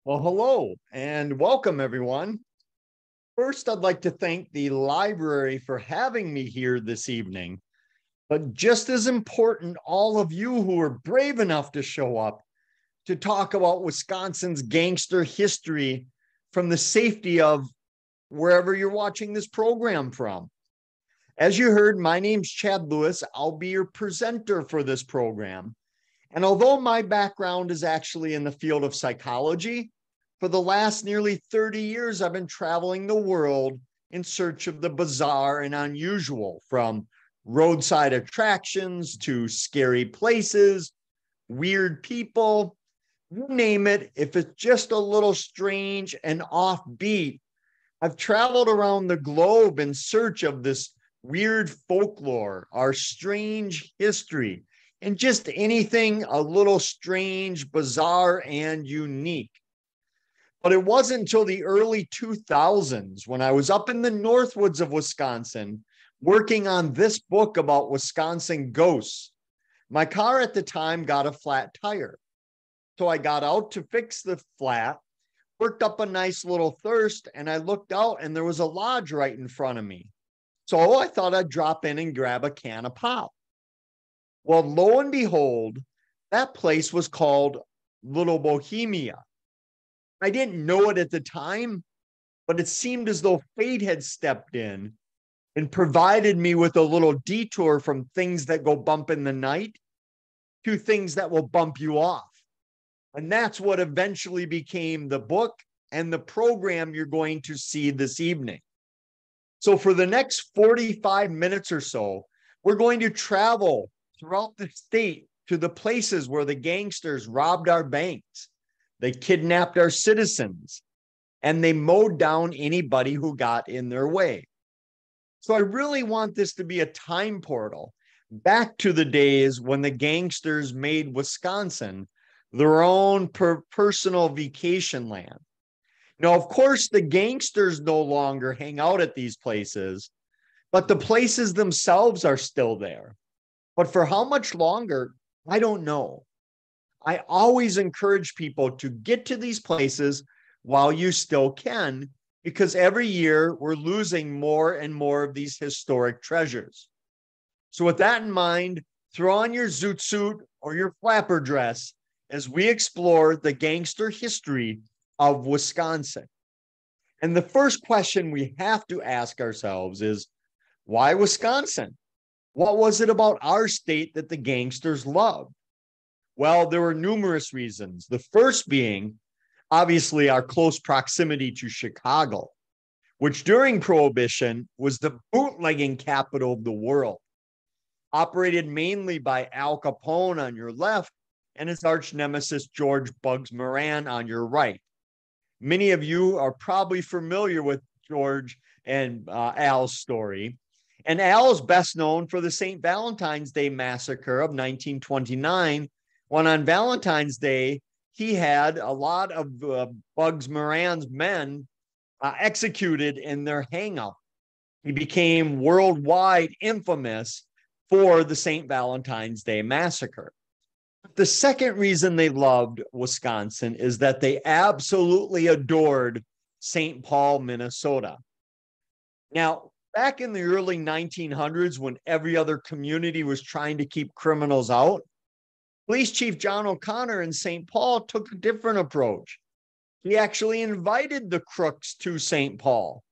Well, hello and welcome, everyone. First, I'd like to thank the library for having me here this evening. But just as important, all of you who are brave enough to show up to talk about Wisconsin's gangster history from the safety of wherever you're watching this program from. As you heard, my name's Chad Lewis. I'll be your presenter for this program. And although my background is actually in the field of psychology, for the last nearly 30 years, I've been traveling the world in search of the bizarre and unusual, from roadside attractions to scary places, weird people, you name it. If it's just a little strange and offbeat, I've traveled around the globe in search of this weird folklore, our strange history, and just anything a little strange, bizarre, and unique. But it wasn't until the early 2000s when I was up in the Northwoods of Wisconsin working on this book about Wisconsin ghosts. My car at the time got a flat tire. So I got out to fix the flat, worked up a nice little thirst, and I looked out and there was a lodge right in front of me. So I thought I'd drop in and grab a can of pop. Well, lo and behold, that place was called Little Bohemia. I didn't know it at the time, but it seemed as though fate had stepped in and provided me with a little detour from things that go bump in the night to things that will bump you off. And that's what eventually became the book and the program you're going to see this evening. So for the next 45 minutes or so, we're going to travel throughout the state to the places where the gangsters robbed our banks. They kidnapped our citizens, and they mowed down anybody who got in their way. So I really want this to be a time portal back to the days when the gangsters made Wisconsin their own personal vacation land. Now, of course, the gangsters no longer hang out at these places, but the places themselves are still there. But for how much longer, I don't know. I always encourage people to get to these places while you still can, because every year we're losing more and more of these historic treasures. So with that in mind, throw on your zoot suit or your flapper dress as we explore the gangster history of Wisconsin. And the first question we have to ask ourselves is, why Wisconsin? What was it about our state that the gangsters loved? Well, there were numerous reasons. The first being, obviously, our close proximity to Chicago, which during Prohibition was the bootlegging capital of the world, operated mainly by Al Capone on your left and his arch nemesis, George Bugs Moran, on your right. Many of you are probably familiar with George and Al's story. And Al is best known for the St. Valentine's Day Massacre of 1929, when on Valentine's Day, he had a lot of Bugs Moran's men executed in their hangout. He became worldwide infamous for the St. Valentine's Day Massacre. The second reason they loved Wisconsin is that they absolutely adored St. Paul, Minnesota. Now, back in the early 1900s, when every other community was trying to keep criminals out, Police Chief John O'Connor in St. Paul took a different approach. He actually invited the crooks to St. Paul.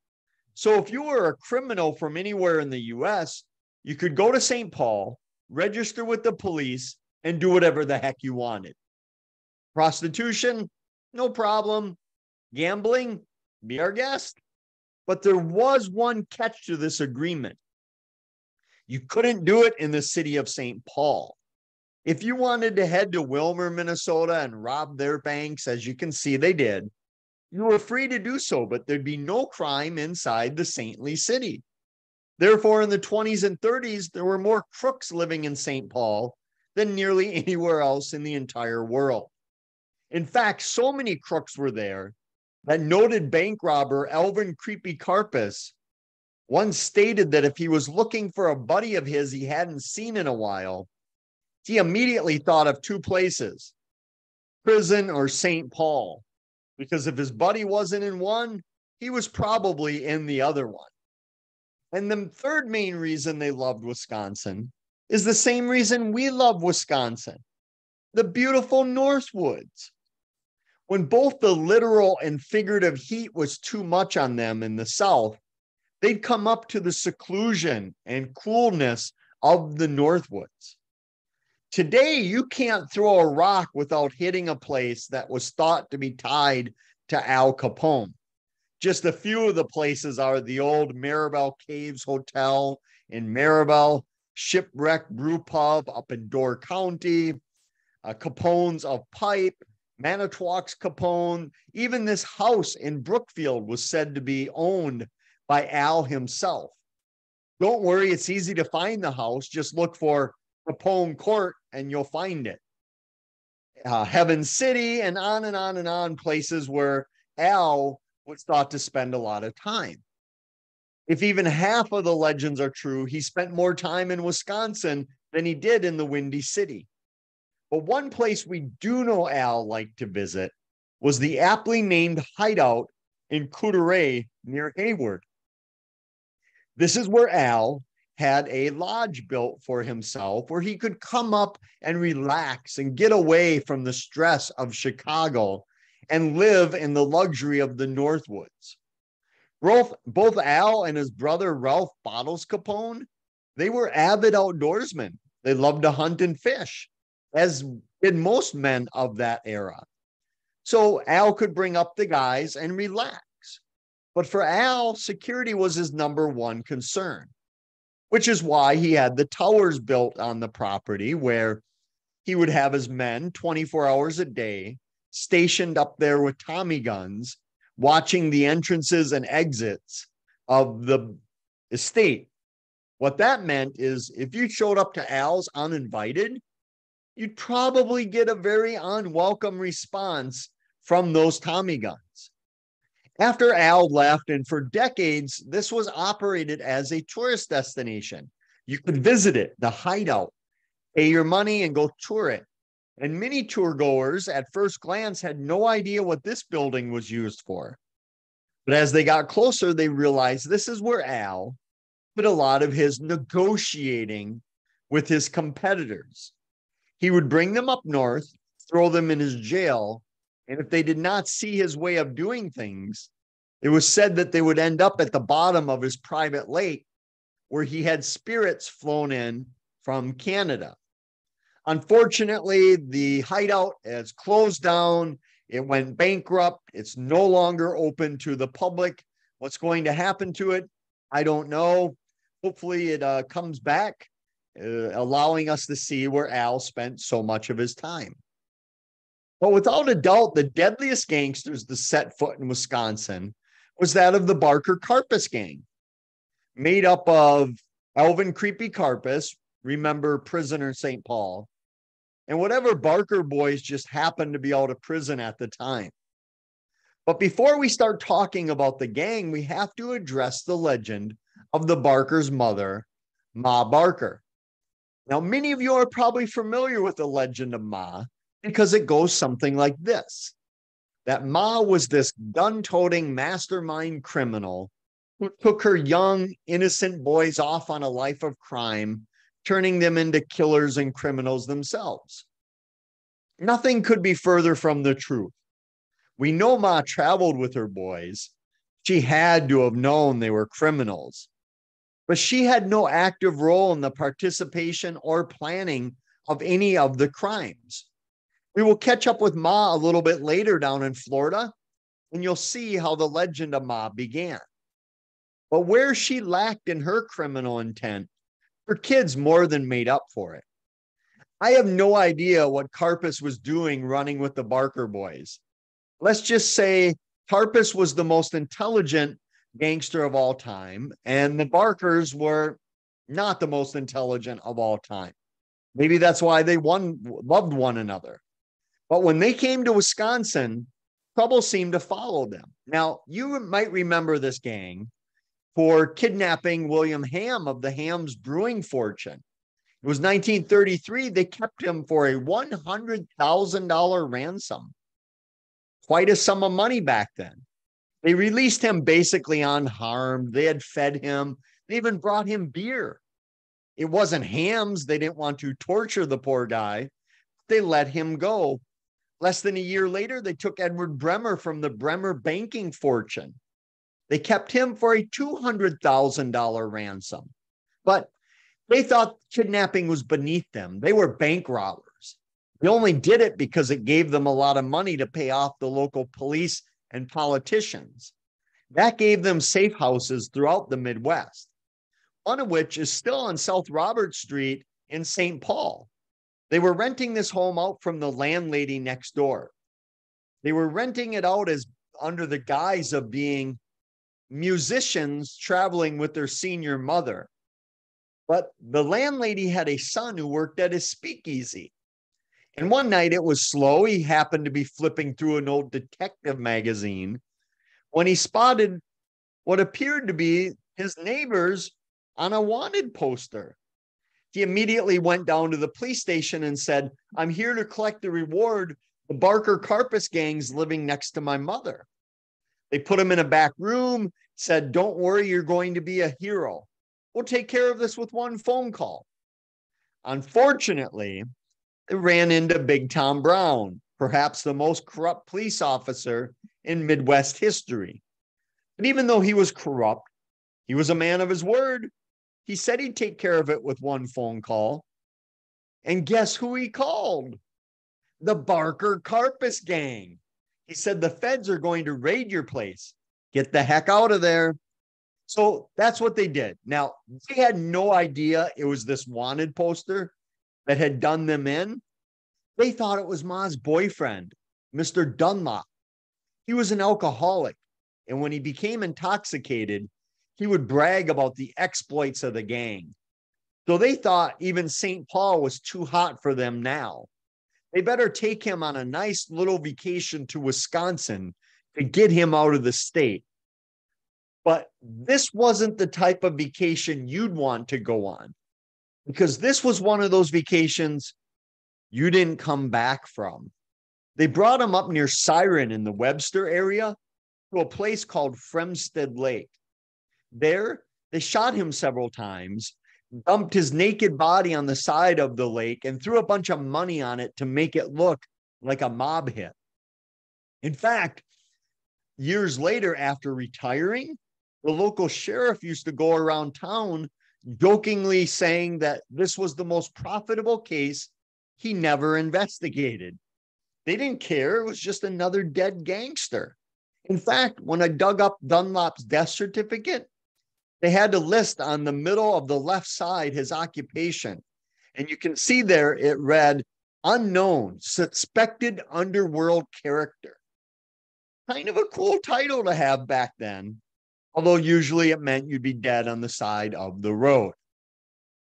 So if you were a criminal from anywhere in the US, you could go to St. Paul, register with the police, and do whatever the heck you wanted. Prostitution, no problem. Gambling, be our guest. But there was one catch to this agreement. You couldn't do it in the city of St. Paul. If you wanted to head to Wilmer, Minnesota and rob their banks, as you can see they did, you were free to do so, but there'd be no crime inside the saintly city. Therefore, in the 20s and 30s, there were more crooks living in St. Paul than nearly anywhere else in the entire world. In fact, so many crooks were there that noted bank robber Alvin Creepy Karpis once stated that if he was looking for a buddy of his he hadn't seen in a while, he immediately thought of two places, prison or St. Paul. because if his buddy wasn't in one, he was probably in the other one. And the third main reason they loved Wisconsin is the same reason we love Wisconsin, the beautiful Northwoods. When both the literal and figurative heat was too much on them in the South, they'd come up to the seclusion and coolness of the Northwoods. Today, you can't throw a rock without hitting a place that was thought to be tied to Al Capone. Just a few of the places are the old Maribel Caves Hotel in Maribel, Shipwrecked Brew Pub up in Door County, Capone's of Pipe, Manitowoc's Capone. Even this house in Brookfield was said to be owned by Al himself. Don't worry, it's easy to find the house. Just look for Capone Court and you'll find it. Heaven City and on and on and on, places where Al was thought to spend a lot of time. If even half of the legends are true, he spent more time in Wisconsin than he did in the Windy City. But one place we do know Al liked to visit was the aptly named hideout in Couturier near Hayward. This is where Al had a lodge built for himself where he could come up and relax and get away from the stress of Chicago and live in the luxury of the Northwoods. Both Al and his brother Ralph Bottles Capone, they were avid outdoorsmen. They loved to hunt and fish, as did most men of that era. So Al could bring up the guys and relax. But for Al, security was his number one concern, which is why he had the towers built on the property where he would have his men 24 hours a day stationed up there with Tommy guns, watching the entrances and exits of the estate. What that meant is if you showed up to Al's uninvited, you'd probably get a very unwelcome response from those Tommy guns. After Al left, and for decades, this was operated as a tourist destination. You could visit it, the hideout, pay your money and go tour it. And many tour goers at first glance had no idea what this building was used for. But as they got closer, they realized this is where Al did a lot of his negotiating with his competitors. He would bring them up north, throw them in his jail, and if they did not see his way of doing things, it was said that they would end up at the bottom of his private lake where he had spirits flown in from Canada. Unfortunately, the hideout has closed down. It went bankrupt. It's no longer open to the public. What's going to happen to it? I don't know. Hopefully it comes back, allowing us to see where Al spent so much of his time. But without a doubt, the deadliest gangsters to set foot in Wisconsin was that of the Barker-Karpis Gang, made up of Alvin Creepy Karpis, remember prisoner St. Paul, and whatever Barker boys just happened to be out of prison at the time. But before we start talking about the gang, we have to address the legend of the Barker's mother, Ma Barker. Now, many of you are probably familiar with the legend of Ma because it goes something like this: that Ma was this gun-toting mastermind criminal who took her young, innocent boys off on a life of crime, turning them into killers and criminals themselves. Nothing could be further from the truth. We know Ma traveled with her boys. She had to have known they were criminals, but she had no active role in the participation or planning of any of the crimes. We will catch up with Ma a little bit later down in Florida, and you'll see how the legend of Ma began. But where she lacked in her criminal intent, her kids more than made up for it. I have no idea what Karpis was doing running with the Barker boys. Let's just say Karpis was the most intelligent gangster of all time, and the Barkers were not the most intelligent of all time. Maybe that's why they loved one another. But when they came to Wisconsin, trouble seemed to follow them. Now, you might remember this gang for kidnapping William Ham of the Ham's Brewing fortune. It was 1933. They kept him for a $100,000 ransom. quite a sum of money back then. They released him basically unharmed. They had fed him. They even brought him beer. It wasn't hams. They didn't want to torture the poor guy. They let him go. Less than a year later, they took Edward Bremer from the Bremer banking fortune. They kept him for a $200,000 ransom. But they thought kidnapping was beneath them. They were bank robbers. They only did it because it gave them a lot of money to pay off the local police and politicians. That gave them safe houses throughout the Midwest, one of which is still on South Robert Street in St. Paul. They were renting this home out from the landlady next door. They were renting it out as under the guise of being musicians traveling with their senior mother. But the landlady had a son who worked at his speakeasy. And one night it was slow. He happened to be flipping through an old detective magazine when he spotted what appeared to be his neighbors on a wanted poster. He immediately went down to the police station and said, "I'm here to collect the reward. The Barker-Karpis gang's living next to my mother." They put him in a back room, said, "Don't worry, you're going to be a hero. We'll take care of this with one phone call." Unfortunately, they ran into Big Tom Brown, perhaps the most corrupt police officer in Midwest history. But even though he was corrupt, he was a man of his word. He said he'd take care of it with one phone call. And guess who he called? The Barker-Karpis Gang. He said, "The feds are going to raid your place. Get the heck out of there." So that's what they did. Now, they had no idea it was this wanted poster that had done them in. They thought it was Ma's boyfriend, Mr. Dunlop. He was an alcoholic. And when he became intoxicated, he would brag about the exploits of the gang. So they thought even St. Paul was too hot for them now. They better take him on a nice little vacation to Wisconsin to get him out of the state. But this wasn't the type of vacation you'd want to go on, because this was one of those vacations you didn't come back from. They brought him up near Siren in the Webster area to a place called Fremstead Lake. There, they shot him several times, dumped his naked body on the side of the lake, and threw a bunch of money on it to make it look like a mob hit. In fact, years later, after retiring, the local sheriff used to go around town jokingly saying that this was the most profitable case he never investigated. They didn't care. It was just another dead gangster. In fact, when I dug up Dunlop's death certificate, they had to list on the middle of the left side his occupation. And you can see there it read, "Unknown, suspected underworld character." Kind of a cool title to have back then, although usually it meant you'd be dead on the side of the road.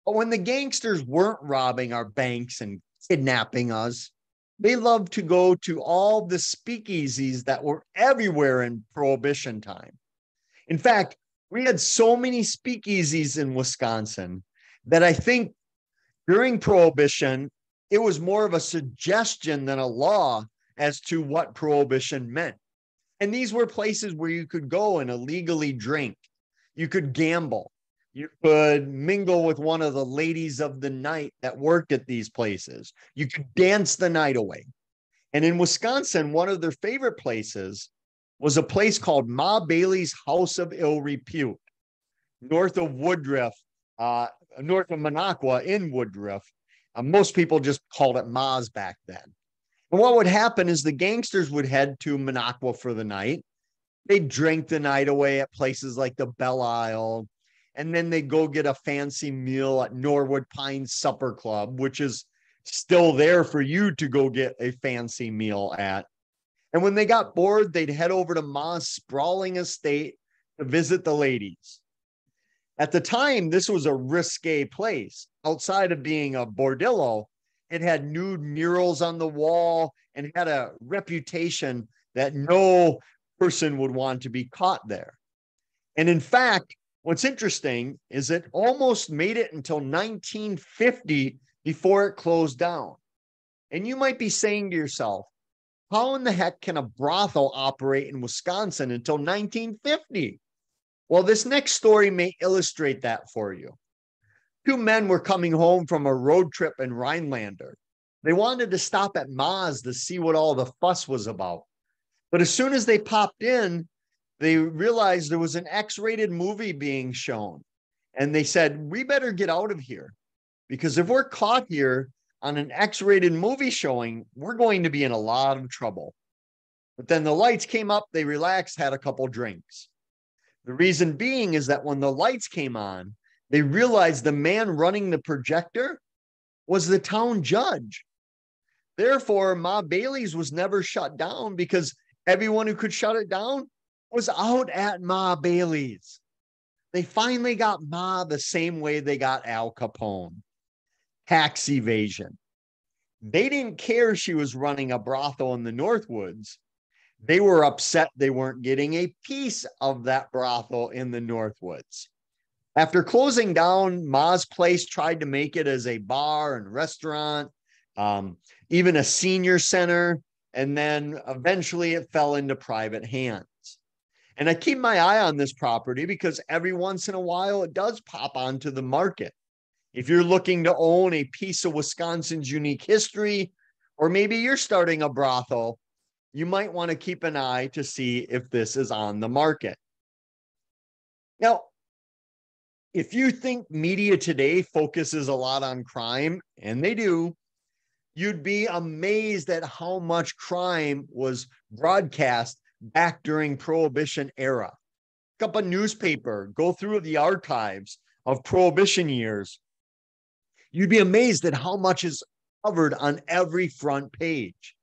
But when the gangsters weren't robbing our banks and kidnapping us, they loved to go to all the speakeasies that were everywhere in Prohibition time. In fact, we had so many speakeasies in Wisconsin that I think during Prohibition, it was more of a suggestion than a law as to what Prohibition meant. And these were places where you could go and illegally drink. You could gamble. You could mingle with one of the ladies of the night that worked at these places. You could dance the night away. And in Wisconsin, one of their favorite places was a place called Ma Bailey's House of Ill Repute, north of Woodruff, north of Minocqua in Woodruff. Most people just called it Ma's back then. And what would happen is the gangsters would head to Minocqua for the night. They'd drink the night away at places like the Belle Isle, and then they'd go get a fancy meal at Norwood Pines Supper Club, which is still there for you to go get a fancy meal at. And when they got bored, they'd head over to Ma's sprawling estate to visit the ladies. At the time, this was a risque place. Outside of being a bordello, it had nude murals on the wall and had a reputation that no person would want to be caught there. And in fact, what's interesting is it almost made it until 1950 before it closed down. And you might be saying to yourself, How in the heck can a brothel operate in Wisconsin until 1950? Well, this next story may illustrate that for you. Two men were coming home from a road trip in Rhinelander. They wanted to stop at Ma's to see what all the fuss was about. But as soon as they popped in, they realized there was an X-rated movie being shown. And they said, we better get out of here, because if we're caught here on an X-rated movie showing, we're going to be in a lot of trouble. But then the lights came up, they relaxed, had a couple drinks. The reason being is that when the lights came on, they realized the man running the projector was the town judge. Therefore, Ma Bailey's was never shut down because everyone who could shut it down was out at Ma Bailey's. They finally got Ma the same way they got Al Capone. Tax evasion. They didn't care she was running a brothel in the Northwoods. They were upset they weren't getting a piece of that brothel in the Northwoods. After closing down, Ma's place tried to make it as a bar and restaurant, even a senior center, and then eventually it fell into private hands. And I keep my eye on this property because every once in a while it does pop onto the market. If you're looking to own a piece of Wisconsin's unique history, or maybe you're starting a brothel, you might want to keep an eye to see if this is on the market. Now, if you think media today focuses a lot on crime, and they do, you'd be amazed at how much crime was broadcast back during Prohibition era. Pick up a newspaper, go through the archives of Prohibition years. You'd be amazed at how much is covered on every front page.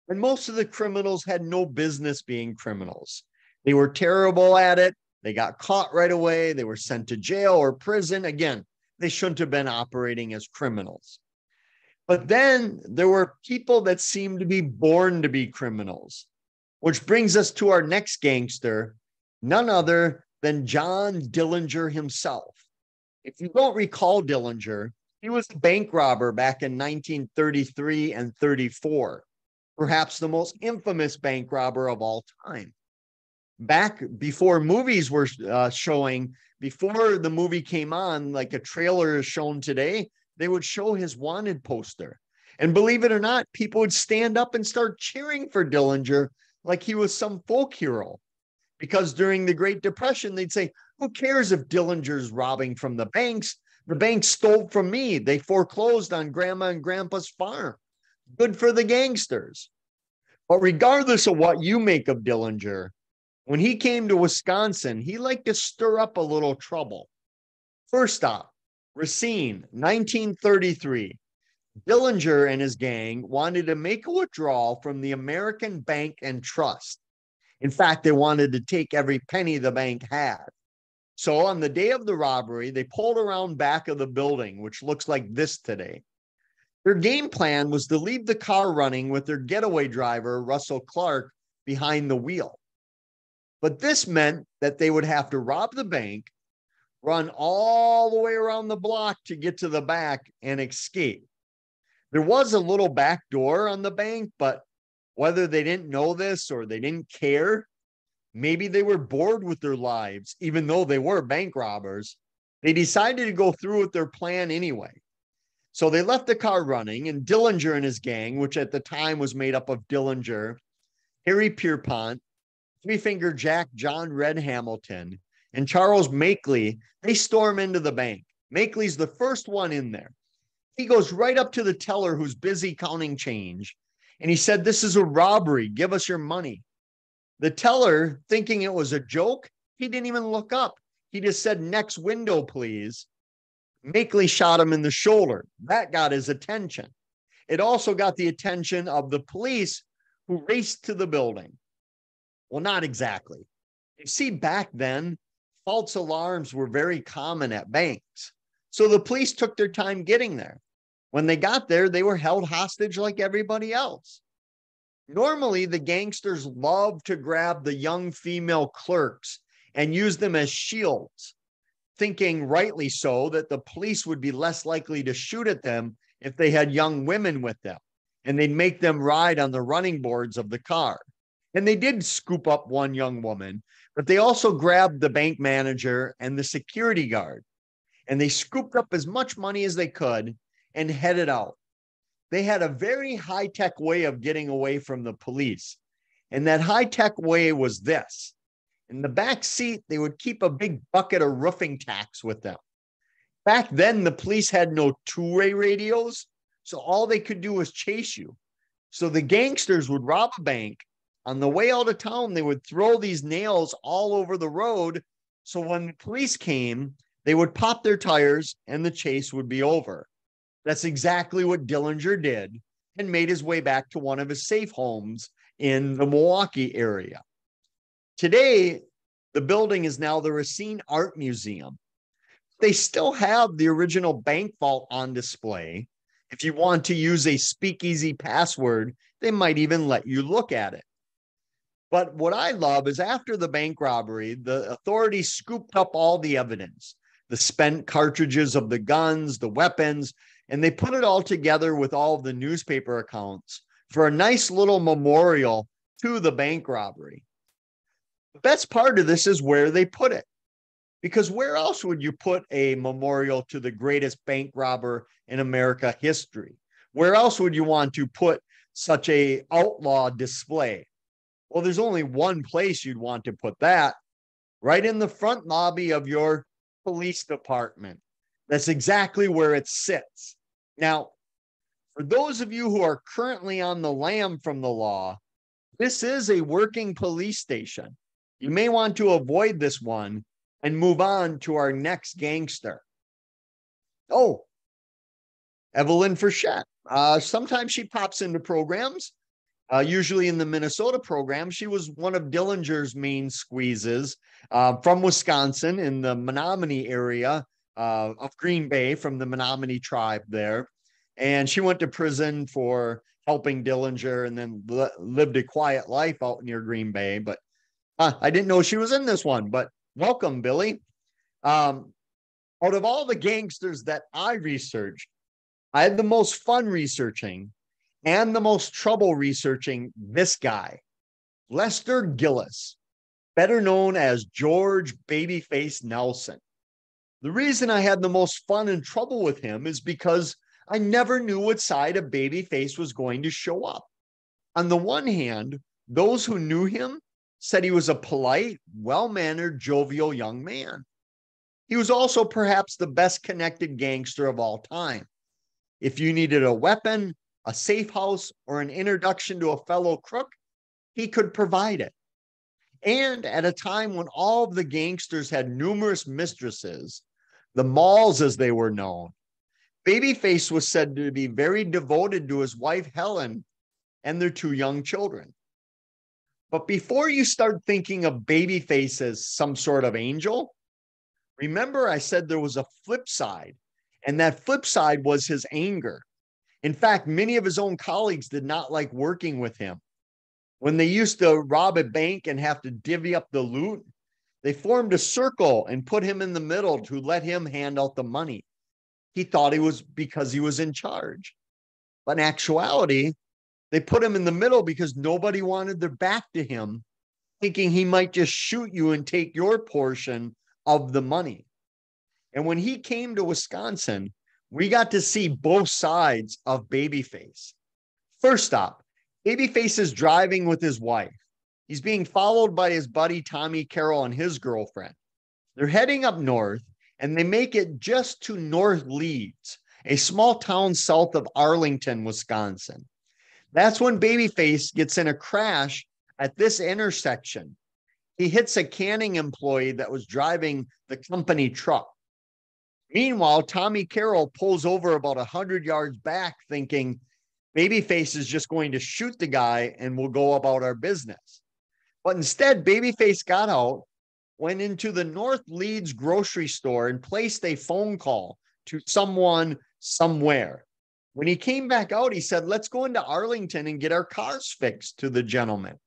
And most of the criminals had no business being criminals. They were terrible at it. They got caught right away. They were sent to jail or prison. Again, they shouldn't have been operating as criminals. But then there were people that seemed to be born to be criminals, which brings us to our next gangster, none other than John Dillinger himself. If you don't recall Dillinger, he was a bank robber back in 1933 and 34, perhaps the most infamous bank robber of all time. Back before movies were showing, before the movie came on, like a trailer is shown today, they would show his wanted poster. And believe it or not, people would stand up and start cheering for Dillinger like he was some folk hero. Because during the Great Depression, they'd say, who cares if Dillinger's robbing from the banks? The banks stole from me. They foreclosed on Grandma and Grandpa's farm. Good for the gangsters. But regardless of what you make of Dillinger, when he came to Wisconsin, he liked to stir up a little trouble. First off, Racine, 1933. Dillinger and his gang wanted to make a withdrawal from the American Bank and Trust. In fact, they wanted to take every penny the bank had. So on the day of the robbery, they pulled around back of the building, which looks like this today. Their game plan was to leave the car running with their getaway driver, Russell Clark, behind the wheel. But this meant that they would have to rob the bank, run all the way around the block to get to the back and escape. There was a little back door on the bank, but whether they didn't know this or they didn't care, maybe they were bored with their lives, even though they were bank robbers, they decided to go through with their plan anyway. So they left the car running, and Dillinger and his gang, which at the time was made up of Dillinger, Harry Pierpont, Three-Finger Jack John Red Hamilton, and Charles Makeley, they storm into the bank. Makeley's the first one in there. He goes right up to the teller who's busy counting change, and he said, "This is a robbery. Give us your money." The teller, thinking it was a joke, he didn't even look up. He just said, "Next window, please." Makeley shot him in the shoulder. That got his attention. It also got the attention of the police, who raced to the building. Well, not exactly. You see, back then, false alarms were very common at banks. So the police took their time getting there. When they got there, they were held hostage like everybody else. Normally, the gangsters love to grab the young female clerks and use them as shields, thinking rightly so that the police would be less likely to shoot at them if they had young women with them. and they'd make them ride on the running boards of the car. And they did scoop up one young woman, but they also grabbed the bank manager and the security guard, and they scooped up as much money as they could and headed out. They had a very high-tech way of getting away from the police. And that high-tech way was this. In the back seat, they would keep a big bucket of roofing tacks with them. Back then, the police had no two-way radios, so all they could do was chase you. So the gangsters would rob a bank. On the way out of town, they would throw these nails all over the road. So when the police came, they would pop their tires and the chase would be over. That's exactly what Dillinger did and made his way back to one of his safe homes in the Milwaukee area. Today, the building is now the Racine Art Museum. They still have the original bank vault on display. If you want to use a Speakeasy password, they might even let you look at it. But what I love is after the bank robbery, the authorities scooped up all the evidence, the spent cartridges of the guns, the weapons, and they put it all together with all of the newspaper accounts for a nice little memorial to the bank robbery. The best part of this is where they put it, because where else would you put a memorial to the greatest bank robber in America history? Where else would you want to put such a outlaw display? Well, there's only one place you'd want to put that, right in the front lobby of your police department. That's exactly where it sits. Now, for those of you who are currently on the lam from the law, this is a working police station. You may want to avoid this one and move on to our next gangster. Oh, Evelyn Frechette. Sometimes she pops into programs. Usually in the Minnesota program. She was one of Dillinger's main squeezes from Wisconsin in the Menominee area of Green Bay, from the Menominee tribe there. And she went to prison for helping Dillinger and then lived a quiet life out near Green Bay. But I didn't know she was in this one, but welcome, Billie. Out of all the gangsters that I researched, I had the most fun researching and the most trouble researching this guy, Lester Gillis, better known as George Babyface Nelson. The reason I had the most fun and trouble with him is because I never knew what side of Babyface was going to show up. On the one hand, those who knew him said he was a polite, well-mannered, jovial young man. He was also perhaps the best connected gangster of all time. If you needed a weapon, a safe house, or an introduction to a fellow crook, he could provide it. And at a time when all of the gangsters had numerous mistresses, the Malls as they were known, Babyface was said to be very devoted to his wife, Helen, and their two young children. But before you start thinking of Babyface as some sort of angel, remember I said there was a flip side, and that flip side was his anger. In fact, many of his own colleagues did not like working with him. When they used to rob a bank and have to divvy up the loot, they formed a circle and put him in the middle to let him hand out the money. He thought he was because he was in charge. But in actuality, they put him in the middle because nobody wanted their back to him, thinking he might just shoot you and take your portion of the money. And when he came to Wisconsin, we got to see both sides of Babyface. First up, Babyface is driving with his wife. He's being followed by his buddy Tommy Carroll and his girlfriend. They're heading up north, and they make it just to North Leeds, a small town south of Arlington, Wisconsin. That's when Babyface gets in a crash at this intersection. He hits a canning employee that was driving the company truck. Meanwhile, Tommy Carroll pulls over about 100 yards back thinking Babyface is just going to shoot the guy and we'll go about our business. But instead, Babyface got out, went into the North Leeds grocery store and placed a phone call to someone somewhere. When he came back out, he said, let's go into Arlington and get our cars fixed to the gentleman.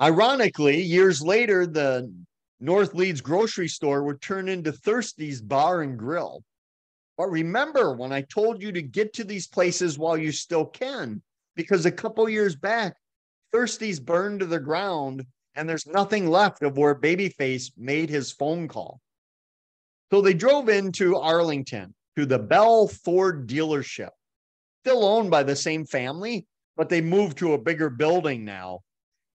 Ironically, years later, the North Leeds grocery store would turn into Thirsty's Bar and Grill. But remember when I told you to get to these places while you still can, because a couple years back, Thirsty's burned to the ground and there's nothing left of where Babyface made his phone call. So they drove into Arlington to the Bell Ford dealership, still owned by the same family, but they moved to a bigger building now.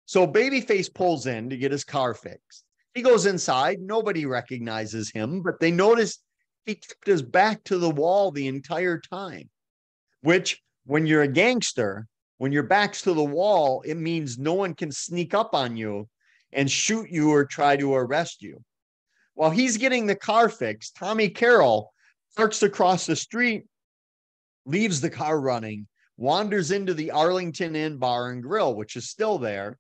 So Babyface pulls in to get his car fixed. He goes inside. Nobody recognizes him, but they notice he kept his back to the wall the entire time, which when you're a gangster, when your back's to the wall, it means no one can sneak up on you and shoot you or try to arrest you. While he's getting the car fixed, Tommy Carroll parks across the street, leaves the car running, wanders into the Arlington Inn Bar and Grill, which is still there.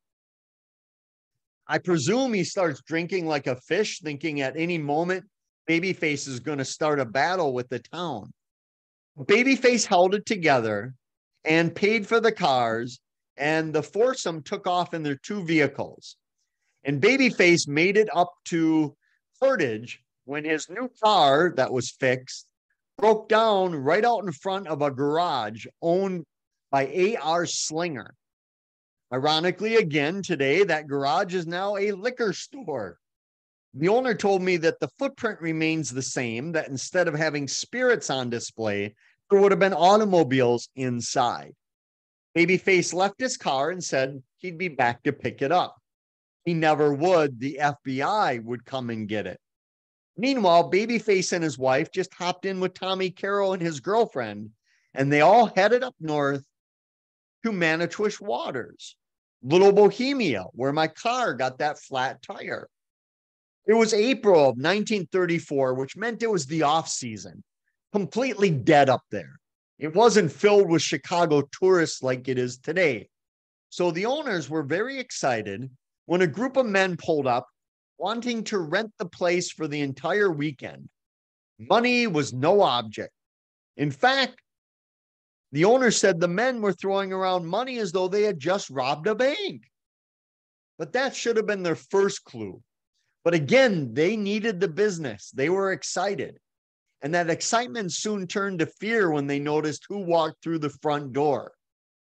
I presume he starts drinking like a fish, thinking at any moment Babyface is going to start a battle with the town. Babyface held it together and paid for the cars, and the foursome took off in their two vehicles. And Babyface made it up to Portage when his new car that was fixed broke down right out in front of a garage owned by A.R. Slinger. Ironically, again, today, that garage is now a liquor store. The owner told me that the footprint remains the same, that instead of having spirits on display, there would have been automobiles inside. Babyface left his car and said he'd be back to pick it up. He never would. The FBI would come and get it. Meanwhile, Babyface and his wife just hopped in with Tommy Carroll and his girlfriend, and they all headed up north to Manitoush Waters, Little Bohemia, where my car got that flat tire. It was April of 1934, which meant it was the off season, completely dead up there. It wasn't filled with Chicago tourists like it is today. So the owners were very excited when a group of men pulled up wanting to rent the place for the entire weekend. Money was no object. In fact, the owner said the men were throwing around money as though they had just robbed a bank. But that should have been their first clue. But again, they needed the business. They were excited. And that excitement soon turned to fear when they noticed who walked through the front door.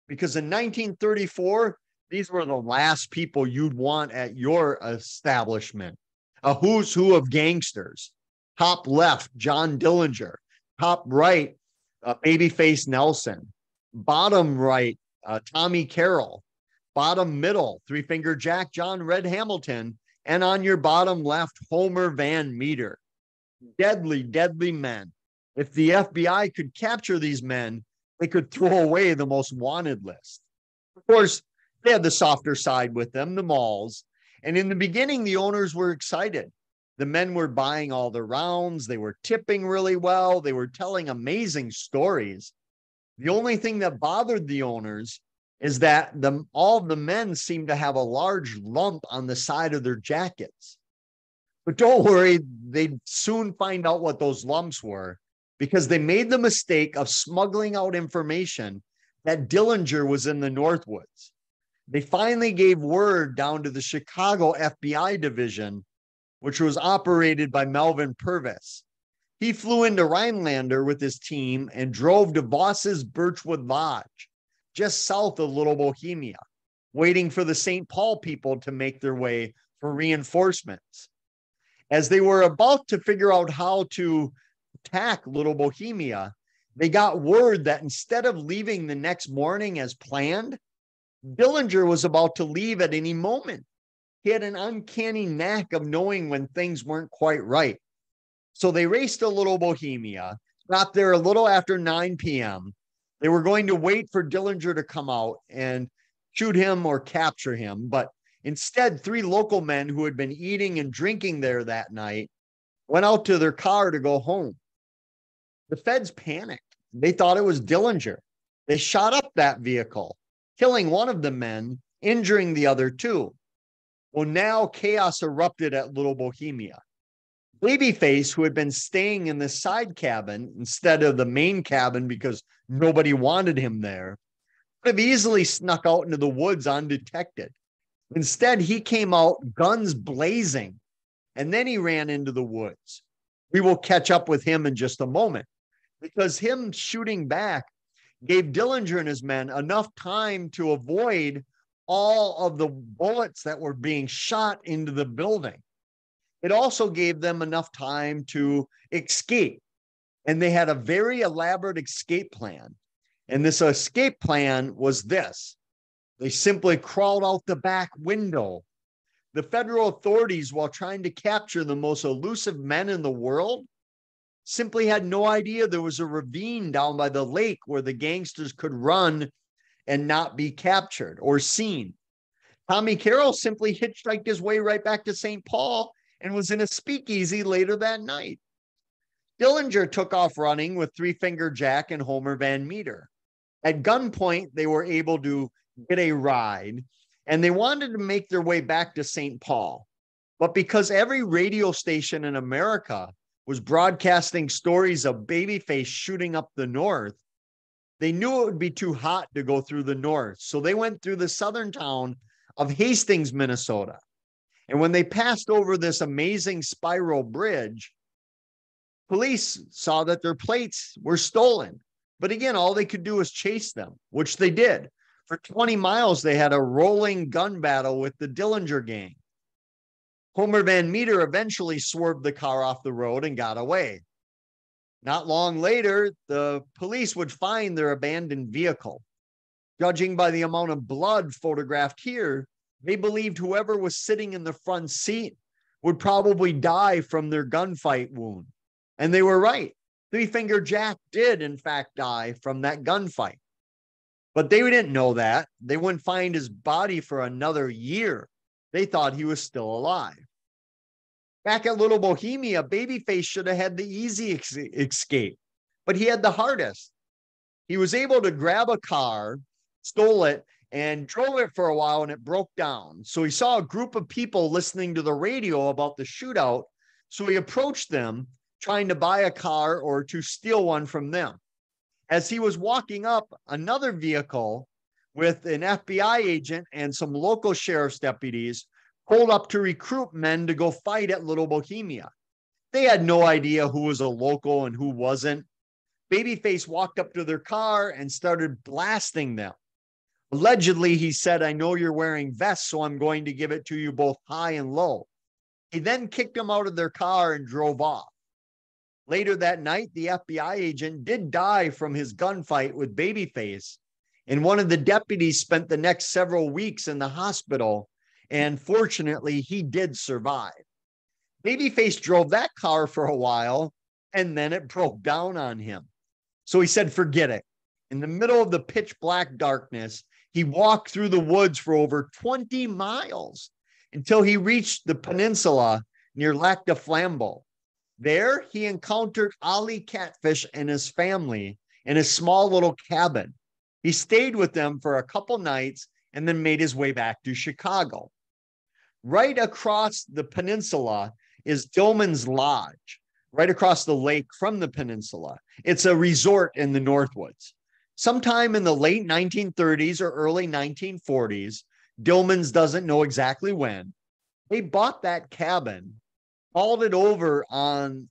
Because in 1934, these were the last people you'd want at your establishment. A who's who of gangsters. Top left, John Dillinger. Top right, Babyface Nelson. Bottom right, Tommy Carroll. Bottom middle, Three Finger Jack, John Red Hamilton. And on your bottom left, Homer Van Meter. Deadly, deadly men. If the FBI could capture these men, they could throw away the most wanted list. Of course, they had the softer side with them, the malls. And in the beginning, the owners were excited. The men were buying all the rounds. They were tipping really well. They were telling amazing stories. The only thing that bothered the owners is that all the men seemed to have a large lump on the side of their jackets. But don't worry, they'd soon find out what those lumps were, because they made the mistake of smuggling out information that Dillinger was in the Northwoods. They finally gave word down to the Chicago FBI division, which was operated by Melvin Purvis. He flew into Rhinelander with his team and drove to Voss's Birchwood Lodge, just south of Little Bohemia, waiting for the St. Paul people to make their way for reinforcements. As they were about to figure out how to attack Little Bohemia, they got word that instead of leaving the next morning as planned, Dillinger was about to leave at any moment. He had an uncanny knack of knowing when things weren't quite right. So they raced to Little Bohemia, got there a little after 9 p.m. They were going to wait for Dillinger to come out and shoot him or capture him. But instead, 3 local men who had been eating and drinking there that night went out to their car to go home. The feds panicked. They thought it was Dillinger. They shot up that vehicle, killing one of the men, injuring the other 2. Well, now chaos erupted at Little Bohemia. Babyface, who had been staying in the side cabin instead of the main cabin because nobody wanted him there, could have easily snuck out into the woods undetected. Instead, he came out guns blazing, and then he ran into the woods. We will catch up with him in just a moment. because him shooting back gave Dillinger and his men enough time to avoid all of the bullets that were being shot into the building. It also gave them enough time to escape. And they had a very elaborate escape plan. And this escape plan was this. They simply crawled out the back window. The federal authorities, while trying to capture the most elusive men in the world, simply had no idea there was a ravine down by the lake where the gangsters could run and not be captured or seen. Tommy Carroll simply hitchhiked his way right back to St. Paul and was in a speakeasy later that night. Dillinger took off running with Three Finger Jack and Homer Van Meter. At gunpoint, they were able to get a ride, and they wanted to make their way back to St. Paul. But because every radio station in America was broadcasting stories of Babyface shooting up the north, they knew it would be too hot to go through the north. So they went through the southern town of Hastings, Minnesota. And when they passed over this amazing spiral bridge, police saw that their plates were stolen. But again, all they could do was chase them, which they did. For 20 miles, they had a rolling gun battle with the Dillinger gang. Homer Van Meter eventually swerved the car off the road and got away. Not long later, the police would find their abandoned vehicle. Judging by the amount of blood photographed here, they believed whoever was sitting in the front seat would probably die from their gunfight wound. And they were right. Three Finger Jack did, in fact, die from that gunfight. But they didn't know that. They wouldn't find his body for another year. They thought he was still alive. Back at Little Bohemia, Babyface should have had the easy escape, but he had the hardest. He was able to grab a car, stole it, and drove it for a while, and it broke down. So he saw a group of people listening to the radio about the shootout. So he approached them, trying to buy a car or to steal one from them. As he was walking up, another vehicle with an FBI agent and some local sheriff's deputies pulled up to recruit men to go fight at Little Bohemia. They had no idea who was a local and who wasn't. Babyface walked up to their car and started blasting them. Allegedly, he said, "I know you're wearing vests, so I'm going to give it to you both high and low." He then kicked them out of their car and drove off. Later that night, the FBI agent did die from his gunfight with Babyface, and one of the deputies spent the next several weeks in the hospital, and fortunately, he did survive. Babyface drove that car for a while, and then it broke down on him. So he said, forget it. In the middle of the pitch black darkness, he walked through the woods for over 20 miles until he reached the peninsula near Lac de Flambeau. There, he encountered Ollie Catfish and his family in a small little cabin. He stayed with them for a couple nights and then made his way back to Chicago. Right across the peninsula is Dillman's Lodge, right across the lake from the peninsula. It's a resort in the Northwoods. Sometime in the late 1930s or early 1940s, Dillman's doesn't know exactly when, they bought that cabin, hauled it over on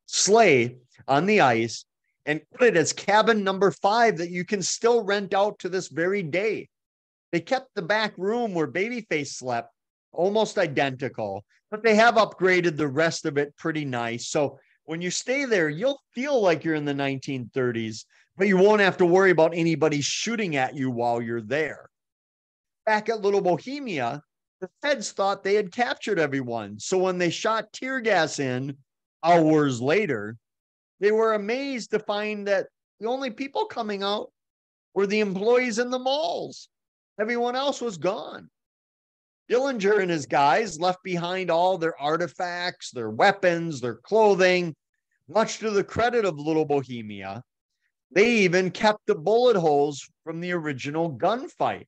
sleigh on the ice, and put it as cabin number 5 that you can still rent out to this very day. They kept the back room where Babyface slept almost identical, but they have upgraded the rest of it pretty nice. So when you stay there, you'll feel like you're in the 1930s, but you won't have to worry about anybody shooting at you while you're there. Back at Little Bohemia, the feds thought they had captured everyone. So when they shot tear gas in hours later, they were amazed to find that the only people coming out were the employees in the malls. Everyone else was gone. Dillinger and his guys left behind all their artifacts, their weapons, their clothing, much to the credit of Little Bohemia. They even kept the bullet holes from the original gunfight.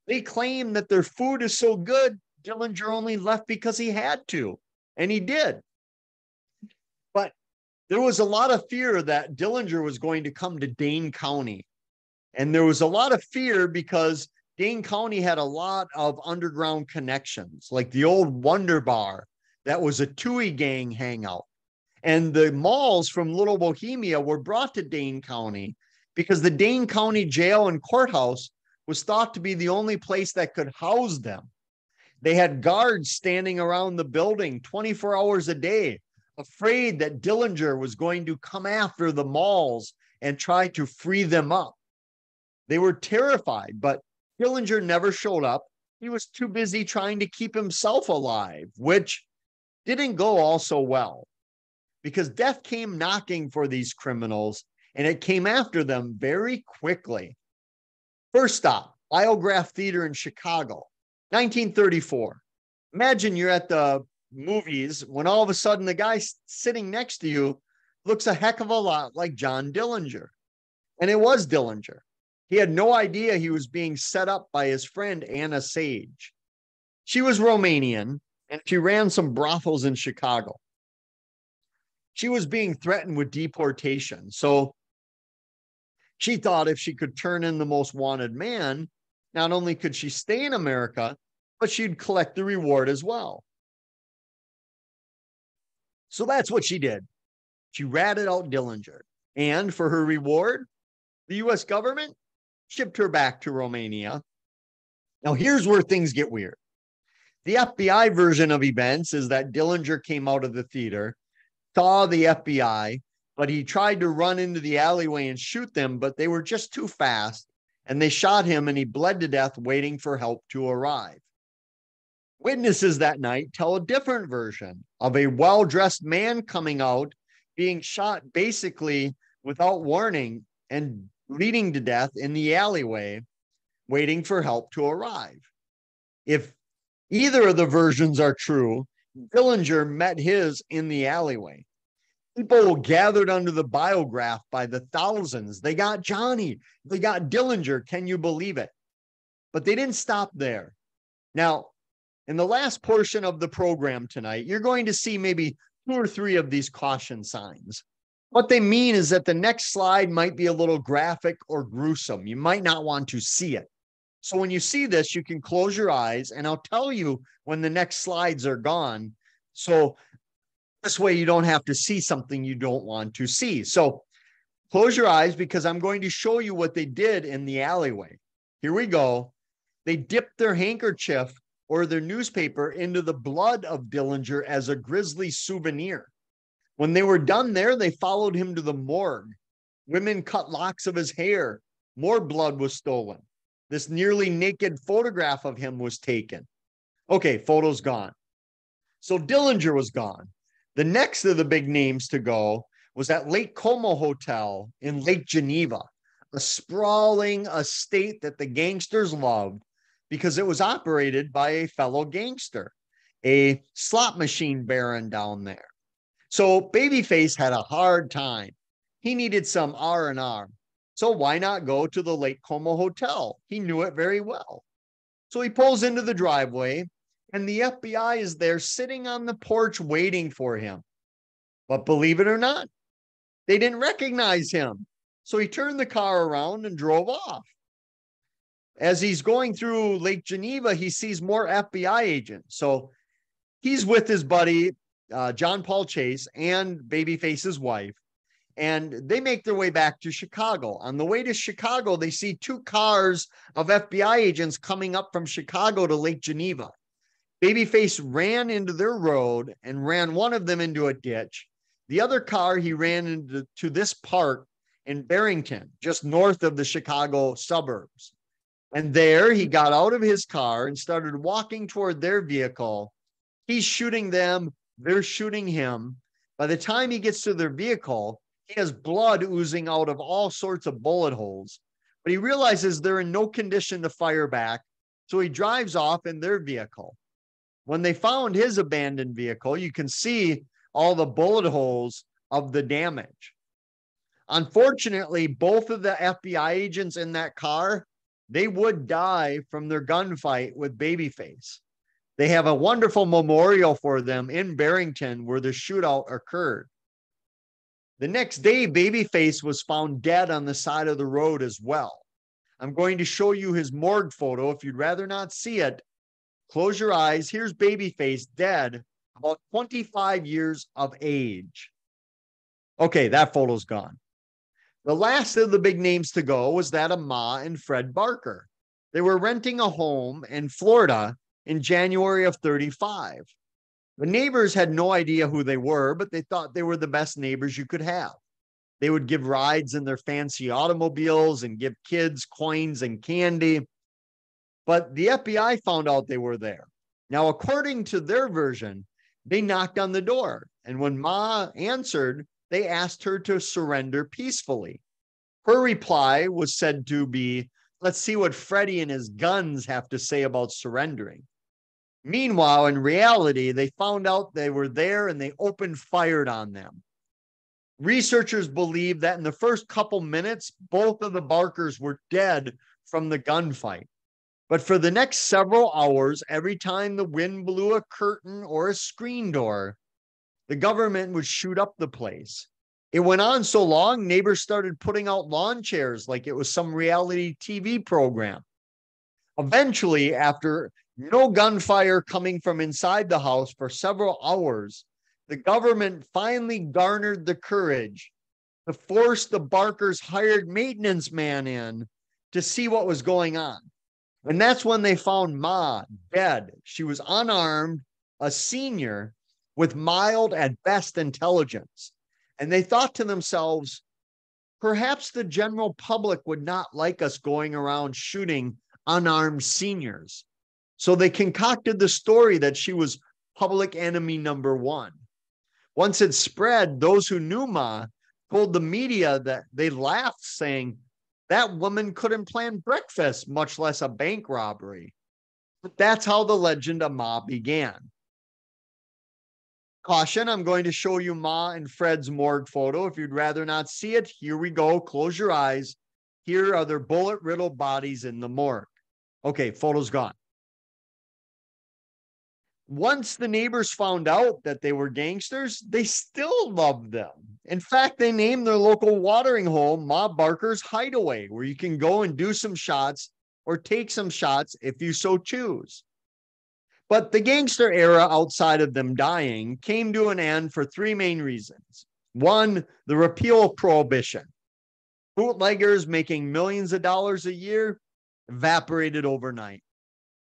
They claim that their food is so good, Dillinger only left because he had to, and he did. But there was a lot of fear that Dillinger was going to come to Dane County. And there was a lot of fear because Dane County had a lot of underground connections, like the old Wonder Bar that was a Toohey gang hangout. And the malls from Little Bohemia were brought to Dane County because the Dane County jail and courthouse was thought to be the only place that could house them. They had guards standing around the building 24 hours a day, afraid that Dillinger was going to come after the malls and try to free them up. They were terrified, but Dillinger never showed up. He was too busy trying to keep himself alive, which didn't go all so well, because death came knocking for these criminals, and it came after them very quickly. First stop, Biograph Theater in Chicago, 1934. Imagine you're at the movies when all of a sudden the guy sitting next to you looks a heck of a lot like John Dillinger. And it was Dillinger. He had no idea he was being set up by his friend Anna Sage. She was Romanian, and she ran some brothels in Chicago. She was being threatened with deportation. So she thought if she could turn in the most wanted man, not only could she stay in America, but she'd collect the reward as well. So that's what she did. She ratted out Dillinger. And for her reward, the US government shipped her back to Romania. Now, here's where things get weird. The FBI version of events is that Dillinger came out of the theater, saw the FBI, but he tried to run into the alleyway and shoot them, but they were just too fast, and they shot him, and he bled to death waiting for help to arrive. Witnesses that night tell a different version of a well-dressed man coming out, being shot basically without warning and bleeding to death in the alleyway, waiting for help to arrive. If either of the versions are true, Dillinger met his in the alleyway. People gathered under the biograph by the thousands. They got Johnny. They got Dillinger. Can you believe it? But they didn't stop there. Now, in the last portion of the program tonight, you're going to see maybe 2 or 3 of these caution signs. What they mean is that the next slide might be a little graphic or gruesome. You might not want to see it. So when you see this, you can close your eyes, and I'll tell you when the next slides are gone. So this way you don't have to see something you don't want to see. So close your eyes, because I'm going to show you what they did in the alleyway. Here we go. They dipped their handkerchief or their newspaper into the blood of Dillinger as a grisly souvenir. When they were done there, they followed him to the morgue. Women cut locks of his hair. More blood was stolen. This nearly naked photograph of him was taken. Okay, photo's gone. So Dillinger was gone. The next of the big names to go was at Lake Como Hotel in Lake Geneva, a sprawling estate that the gangsters loved because it was operated by a fellow gangster, a slot machine baron down there. So Babyface had a hard time. He needed some R&R. So why not go to the Lake Como Hotel? He knew it very well. So he pulls into the driveway, and the FBI is there sitting on the porch waiting for him. But believe it or not, they didn't recognize him. So he turned the car around and drove off. As he's going through Lake Geneva, he sees more FBI agents. So he's with his buddy, John Paul Chase, and Babyface's wife. And they make their way back to Chicago. On the way to Chicago, they see 2 cars of FBI agents coming up from Chicago to Lake Geneva. Babyface ran into their road and ran one of them into a ditch. The other car he ran into this park in Barrington, just north of the Chicago suburbs. And there he got out of his car and started walking toward their vehicle. He's shooting them. They're shooting him. By the time he gets to their vehicle, he has blood oozing out of all sorts of bullet holes. But he realizes they're in no condition to fire back, so he drives off in their vehicle. When they found his abandoned vehicle, you can see all the bullet holes of the damage. Unfortunately, both of the FBI agents in that car, they would die from their gunfight with Babyface. They have a wonderful memorial for them in Barrington where the shootout occurred. The next day, Babyface was found dead on the side of the road as well. I'm going to show you his morgue photo. If you'd rather not see it, close your eyes. Here's Babyface dead, about 25 years of age. Okay, that photo's gone. The last of the big names to go was that of Ma and Fred Barker. They were renting a home in Florida in January of 35. The neighbors had no idea who they were, but they thought they were the best neighbors you could have. They would give rides in their fancy automobiles and give kids coins and candy. But the FBI found out they were there. Now, according to their version, they knocked on the door. And when Ma answered, they asked her to surrender peacefully. Her reply was said to be, "Let's see what Freddie and his guns have to say about surrendering." Meanwhile, in reality, they found out they were there and they opened fire on them. Researchers believe that in the first couple minutes, both of the Barkers were dead from the gunfight. But for the next several hours, every time the wind blew a curtain or a screen door, the government would shoot up the place. It went on so long, neighbors started putting out lawn chairs like it was some reality TV program. Eventually, after no gunfire coming from inside the house for several hours, the government finally garnered the courage to force the Barkers' hired maintenance man in to see what was going on. And that's when they found Ma dead. She was unarmed, a senior with mild at best intelligence. And they thought to themselves, perhaps the general public would not like us going around shooting unarmed seniors. So they concocted the story that she was public enemy number one. Once it spread, those who knew Ma told the media that they laughed, saying, "That woman couldn't plan breakfast, much less a bank robbery." But that's how the legend of Ma began. Caution, I'm going to show you Ma and Fred's morgue photo. If you'd rather not see it, here we go. Close your eyes. Here are their bullet-riddled bodies in the morgue. Okay, photo's gone. Once the neighbors found out that they were gangsters, they still loved them. In fact, they named their local watering hole Ma Barker's Hideaway, where you can go and do some shots or take some shots if you so choose. But the gangster era outside of them dying came to an end for three main reasons. One, the repeal of prohibition. Bootleggers making millions of dollars a year evaporated overnight.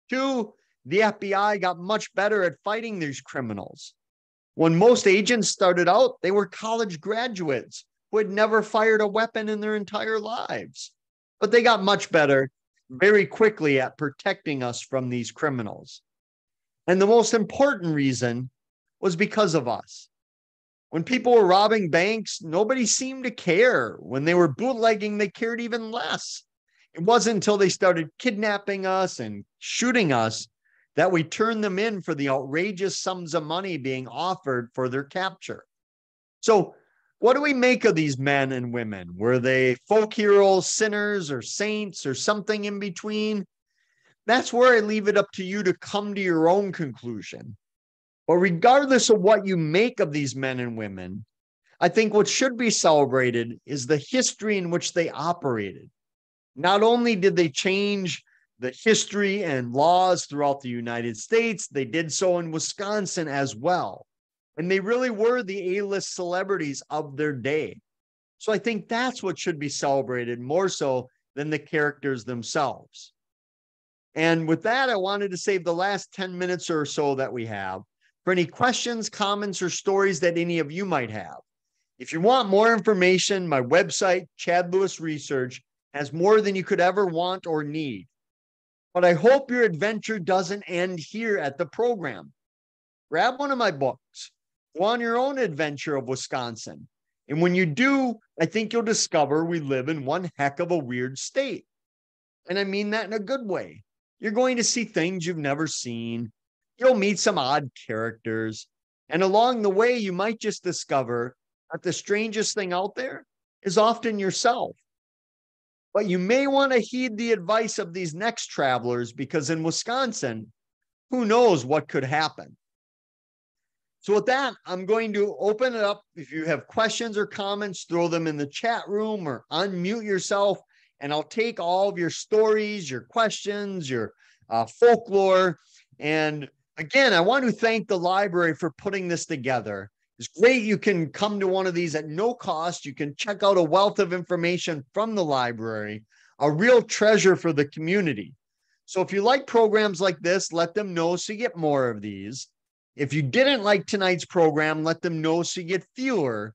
Two, the FBI got much better at fighting these criminals. When most agents started out, they were college graduates who had never fired a weapon in their entire lives. But they got much better very quickly at protecting us from these criminals. And the most important reason was because of us. When people were robbing banks, nobody seemed to care. When they were bootlegging, they cared even less. It wasn't until they started kidnapping us and shooting us that we turned them in for the outrageous sums of money being offered for their capture. So, what do we make of these men and women? Were they folk heroes, sinners, or saints, or something in between? That's where I leave it up to you to come to your own conclusion. But regardless of what you make of these men and women, I think what should be celebrated is the history in which they operated. Not only did they change the history and laws throughout the United States, they did so in Wisconsin as well. And they really were the A-list celebrities of their day. So I think that's what should be celebrated more so than the characters themselves. And with that, I wanted to save the last 10 minutes or so that we have for any questions, comments, or stories that any of you might have. If you want more information, my website, Chad Lewis Research, has more than you could ever want or need. But I hope your adventure doesn't end here at the program. Grab one of my books, go on your own adventure of Wisconsin. And when you do, I think you'll discover we live in one heck of a weird state. And I mean that in a good way. You're going to see things you've never seen. You'll meet some odd characters. And along the way, you might just discover that the strangest thing out there is often yourself. But you may want to heed the advice of these next travelers, because in Wisconsin, who knows what could happen. So with that, I'm going to open it up. If you have questions or comments, throw them in the chat room or unmute yourself, and I'll take all of your stories, your questions, your folklore. And again, I want to thank the library for putting this together. It's great. You can come to one of these at no cost. You can check out a wealth of information from the library, a real treasure for the community. So if you like programs like this, let them know so you get more of these. If you didn't like tonight's program, let them know so you get fewer.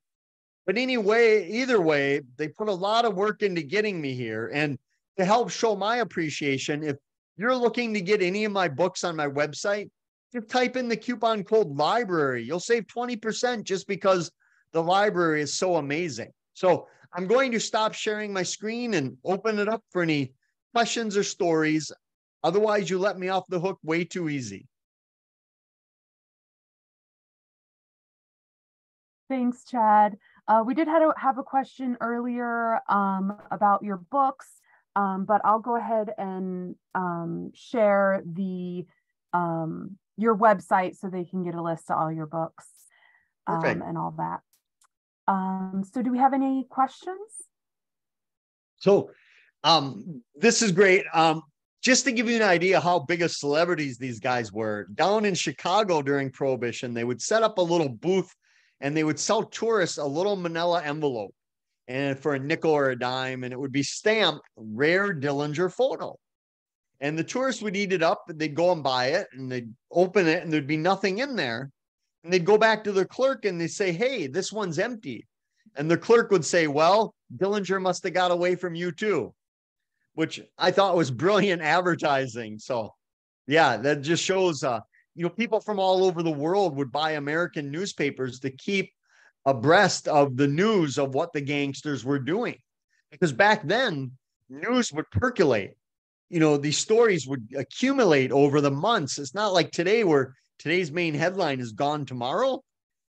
But anyway, either way, they put a lot of work into getting me here. And to help show my appreciation, if you're looking to get any of my books on my website, just type in the coupon code library. You'll save 20% just because the library is so amazing. So I'm going to stop sharing my screen and open it up for any questions or stories. Otherwise, you let me off the hook way too easy. Thanks, Chad. We did have a question earlier about your books, but I'll go ahead and share the your website so they can get a list of all your books and all that. So do we have any questions? So this is great. Just to give you an idea how big of celebrities these guys were, down in Chicago during Prohibition, they would set up a little booth and they would sell tourists a little manila envelope and for a nickel or a dime, and it would be stamped rare Dillinger photo. And the tourists would eat it up, and they'd go and buy it, and they'd open it, and there'd be nothing in there. And they'd go back to the clerk, and they'd say, hey, this one's empty. And the clerk would say, well, Dillinger must have got away from you too, which I thought was brilliant advertising. So, yeah, that just shows, people from all over the world would buy American newspapers to keep abreast of the news of what the gangsters were doing. Because back then, news would percolate. These stories would accumulate over the months. It's not like today where today's main headline is gone tomorrow.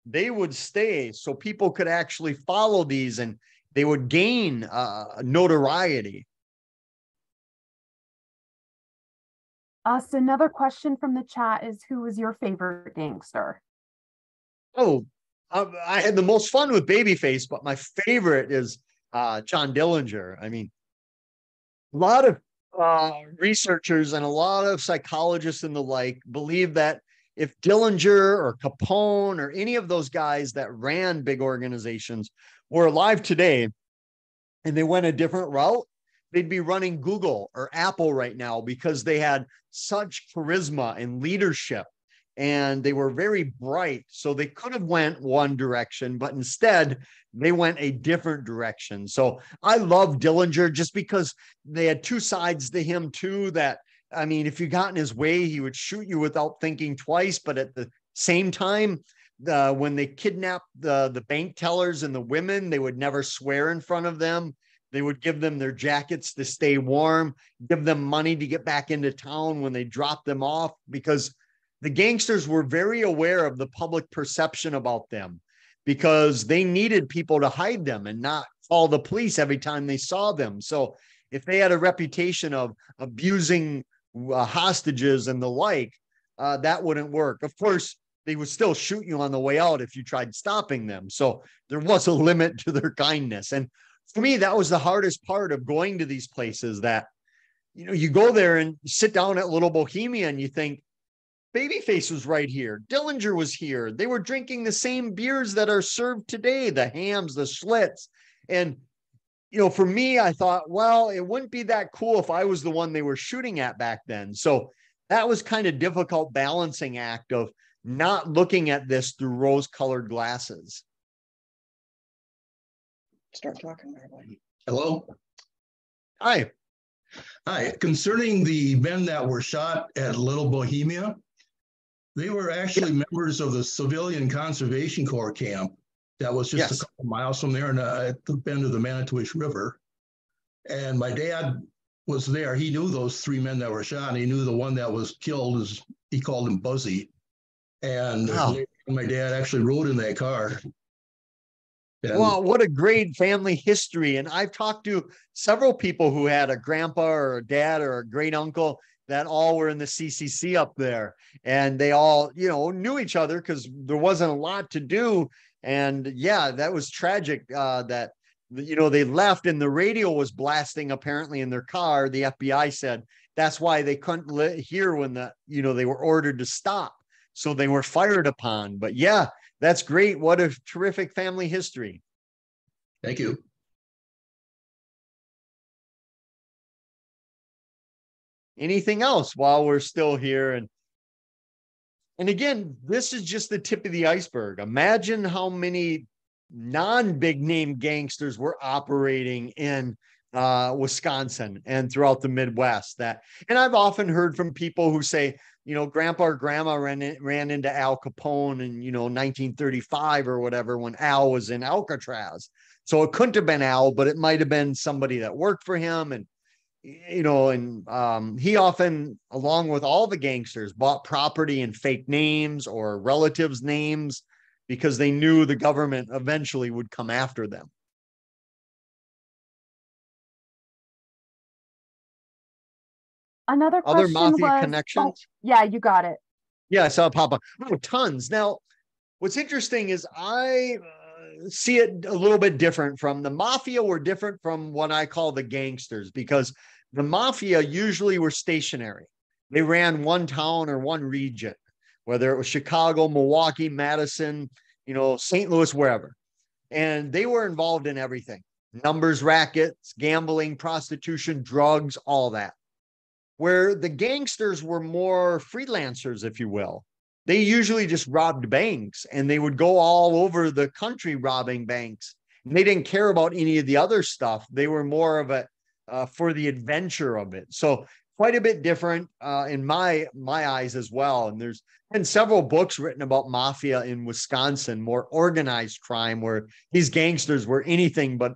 They would stay so people could actually follow these and they would gain notoriety. So another question from the chat is, who was your favorite gangster? Oh, I had the most fun with Babyface, but my favorite is John Dillinger. I mean, a lot of researchers and a lot of psychologists and the like believe that if Dillinger or Capone or any of those guys that ran big organizations were alive today and they went a different route, they'd be running Google or Apple right now because they had such charisma and leadership and they were very bright. So they could have went one direction, but instead they went a different direction. So I love Dillinger just because they had two sides to him too, that, I mean, if you got in his way, he would shoot you without thinking twice. But at the same time, when they kidnapped the bank tellers and the women, they would never swear in front of them. They would give them their jackets to stay warm, give them money to get back into town when they dropped them off, because the gangsters were very aware of the public perception about them because they needed people to hide them and not call the police every time they saw them. So if they had a reputation of abusing hostages and the like, that wouldn't work. Of course, they would still shoot you on the way out if you tried stopping them. So there was a limit to their kindness. And for me, that was the hardest part of going to these places, that, you go there and sit down at Little Bohemia and you think, Babyface was right here. Dillinger was here. They were drinking the same beers that are served today, the Hams, the Schlitz. And, for me, I thought, well, it wouldn't be that cool if I was the one they were shooting at back then. So that was kind of difficult balancing act of not looking at this through rose-colored glasses. Start talking, everybody. Hello. Hi. Hi. Concerning the men that were shot at Little Bohemia, they were actually members of the Civilian Conservation Corps camp that was just a couple miles from there at the bend of the Manitowish River. And my dad was there. He knew those three men that were shot. And he knew the one that was killed, as he called him Buzzy. And my dad actually rode in that car. And well, what a great family history. And I've talked to several people who had a grandpa or a dad or a great uncle that all were in the CCC up there. And they all, knew each other because there wasn't a lot to do. And yeah, that was tragic that, they left and the radio was blasting apparently in their car. The FBI said that's why they couldn't hear when they were ordered to stop. So they were fired upon. But yeah, That's great. What a terrific family history. Thank you. Anything else while we're still here? And again, this is just the tip of the iceberg. Imagine how many non-big name gangsters were operating in Wisconsin and throughout the Midwest. And I've often heard from people who say, grandpa or grandma ran into Al Capone in, 1935 or whatever, when Al was in Alcatraz. So it couldn't have been Al, but it might have been somebody that worked for him. And he often, along with all the gangsters, bought property in fake names or relatives' names because they knew the government eventually would come after them. Another Other question mafia was, connections? Yeah, you got it. Yeah, I saw it pop up. Oh, tons. Now, what's interesting is I see it a little bit different from the mafia. Were different from what I call the gangsters, because the mafia usually were stationary. They ran one town or one region, whether it was Chicago, Milwaukee, Madison, St. Louis, wherever. And they were involved in everything: numbers, rackets, gambling, prostitution, drugs, all that. Where the gangsters were more freelancers, if you will. They usually just robbed banks, and they would go all over the country robbing banks. And they didn't care about any of the other stuff. They were more of a for the adventure of it. So quite a bit different in my eyes as well. And there's been several books written about mafia in Wisconsin, more organized crime, where these gangsters were anything but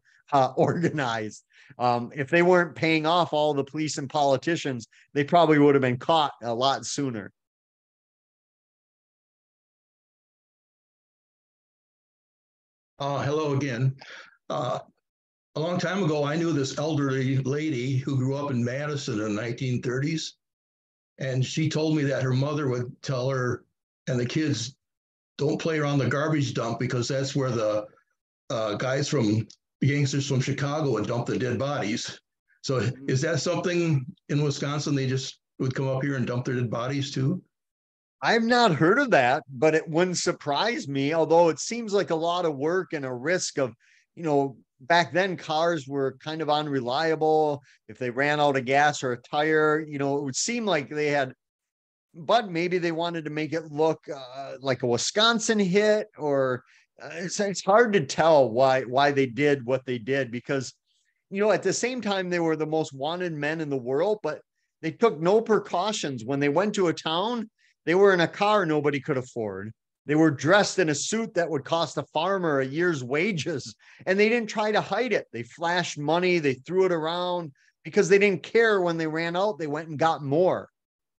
organized. If they weren't paying off all the police and politicians, they probably would have been caught a lot sooner. Hello again. A long time ago, I knew this elderly lady who grew up in Madison in the 1930s. And she told me that her mother would tell her and the kids, don't play around the garbage dump, because that's where the guys from gangsters from Chicago would dump the dead bodies. So is that something in Wisconsin? They just would come up here and dump their dead bodies too? I've not heard of that, but it wouldn't surprise me, although it seems like a lot of work and a risk of, back then cars were kind of unreliable. If they ran out of gas or a tire, it would seem like they had, but maybe they wanted to make it look like a Wisconsin hit, or it's hard to tell why they did what they did, because, at the same time, they were the most wanted men in the world, but they took no precautions. When they went to a town, they were in a car nobody could afford. They were dressed in a suit that would cost a farmer a year's wages, and they didn't try to hide it. They flashed money, they threw it around, because they didn't care. When they ran out, they went and got more.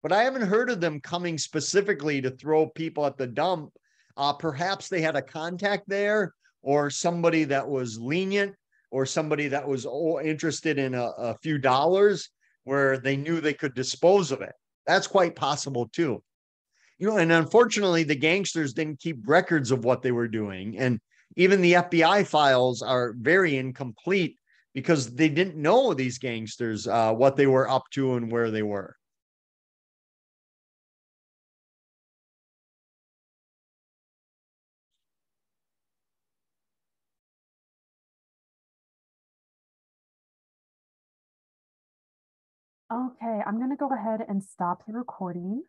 But I haven't heard of them coming specifically to throw people at the dump. Perhaps they had a contact there, or somebody that was lenient, or somebody that was interested in a few dollars, where they knew they could dispose of it. That's quite possible too. And unfortunately, the gangsters didn't keep records of what they were doing. And even the FBI files are very incomplete, because they didn't know, these gangsters, what they were up to and where they were. Okay, I'm going to go ahead and stop the recording.